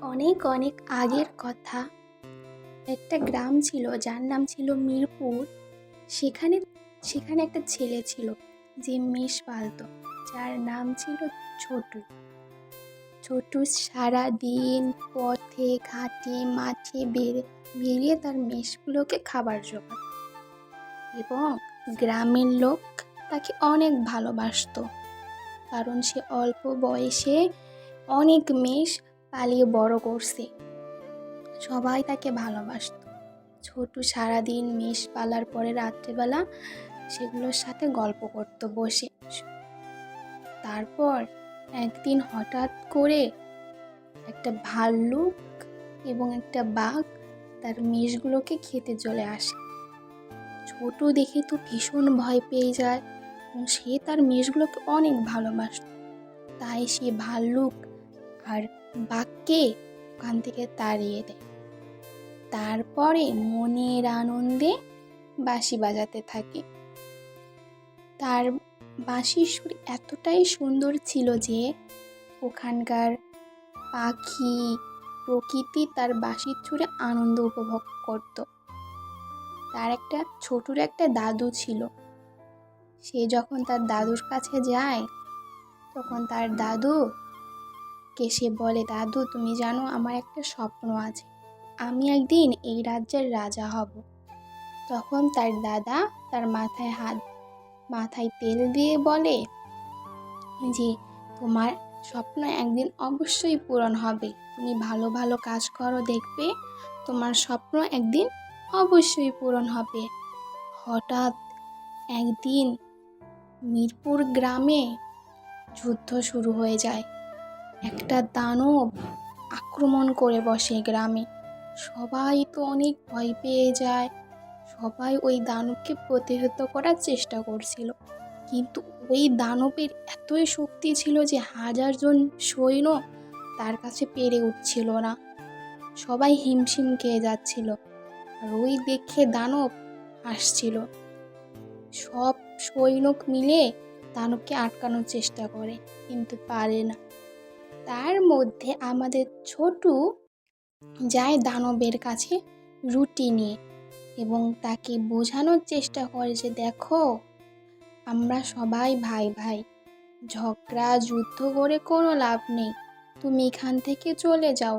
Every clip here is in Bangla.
অনেক অনেক আগের কথা। একটা গ্রাম ছিল যার নাম ছিল মিরপুর। সেখানে সেখানে একটা ছেলে ছিল যে মেষ পালতো, যার নাম ছিল ছোটু। ছোটু সারা দিন পথে ঘাটে মাঠে বেরিয়ে তার মেষগুলোকে খাবার জোগাত, এবং গ্রামের লোক তাকে অনেক ভালোবাসতো, কারণ সে অল্প বয়সে অনেক মেষ পালিয়ে বড় করছে। সবাই তাকে ভালোবাসতো। ছোটু সারাদিন মেষ পালার পরে রাত্রেবেলা সেগুলোর সাথে গল্প করতো বসে। তারপর একদিন হঠাৎ করে একটা ভাল্লুক এবং একটা বাঘ তার মেষগুলোকে খেতে চলে আসে। ছোটু দেখে তো ভীষণ ভয় পেয়ে যায়, এবং সে তার মেষগুলোকে অনেক ভালোবাসত। তাই সে ভাল্লুক আর বাঘকে ওখান থেকে তাড়িয়ে দেয়। তারপরে মনের আনন্দে বাঁশি বাজাতে থাকে। তার বাঁশির সুর এতটাই সুন্দর ছিল যে ওখানকার পাখি প্রকৃতি তার বাঁশির সুরে আনন্দ উপভোগ করত। তার ছোটুর একটা দাদু ছিল। সে যখন তার দাদুর কাছে যায়, তখন তার দাদুকে সে বলে, দাদু তুমি জানো, আমার একটা স্বপ্ন আছে, আমি একদিন এই রাজ্যের রাজা হব। তখন তার দাদা তার মাথায় তেল দিয়ে বলে যে তোমার স্বপ্ন একদিন অবশ্যই পূরণ হবে, তুমি ভালো ভালো কাজ করো, দেখবে তোমার স্বপ্ন একদিন অবশ্যই পূরণ হবে। হঠাৎ একদিন মিরপুর গ্রামে যুদ্ধ শুরু হয়ে যায়। একটা দানব আক্রমণ করে বসে গ্রামে। সবাই তো অনেক ভয় পেয়ে যায়। সবাই ওই দানবকে প্রতিহত করার চেষ্টা করছিল, কিন্তু ওই দানবের এতই শক্তি ছিল যে 1000 জন সৈন্য তার কাছে পেরে উঠছিল না। সবাই হিমশিম খেয়ে যাচ্ছিল, আর ওই দেখে দানব হাসছিল। সব সৈনিক মিলে দানবকে আটকানোর চেষ্টা করে, কিন্তু পারে না। তার মধ্যে আমাদের ছোটু যায় দানবের কাছে রুটি নিয়ে, এবং তাকে বোঝানোর চেষ্টা করে যে দেখো, আমরা সবাই ভাই ভাই, ঝগড়া যুদ্ধ করে কোনো লাভ নেই, তুমি এখান থেকে চলে যাও,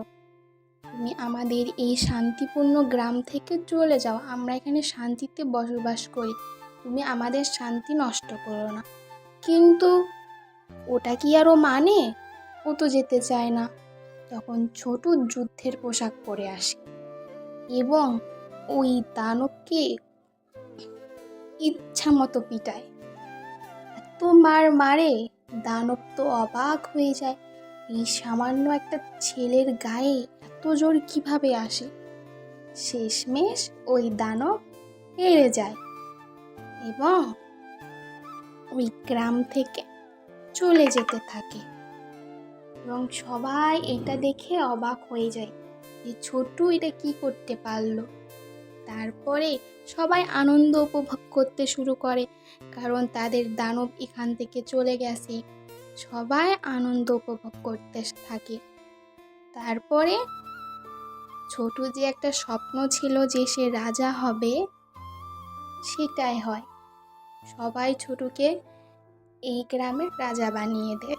তুমি আমাদের এই শান্তিপূর্ণ গ্রাম থেকে চলে যাও, আমরা এখানে শান্তিতে বসবাস করি, তুমি আমাদের শান্তি নষ্ট করো না। কিন্তু ওটা কি আরও মানে? ও তো যেতে চায় না। তখন ছোটু যুদ্ধের পোশাক পরে আসে এবং ওই দানবকে ইচ্ছা মতো পিটায়। এত মারে, দানব তো অবাক হয়ে যায়, এই সামান্য একটা ছেলের গায়ে এত জোর কিভাবে আসে। শেষমেশ ওই দানব হেরে যায় এবং ওই গ্রাম থেকে চলে যেতে থাকে, এবং সবাই এটা দেখে অবাক হয়ে যায় যে ছোটু এটা কি করতে পারলো। তারপরে সবাই আনন্দ উপভোগ করতে শুরু করে, কারণ তাদের দানব এখান থেকে চলে গেছে। সবাই আনন্দ উপভোগ করতে থাকে। তারপরে ছোটু যে একটা স্বপ্ন ছিল যে সে রাজা হবে, সেটাই হয়। সবাই ছোটুকে এই গ্রামের রাজা বানিয়ে দেয়।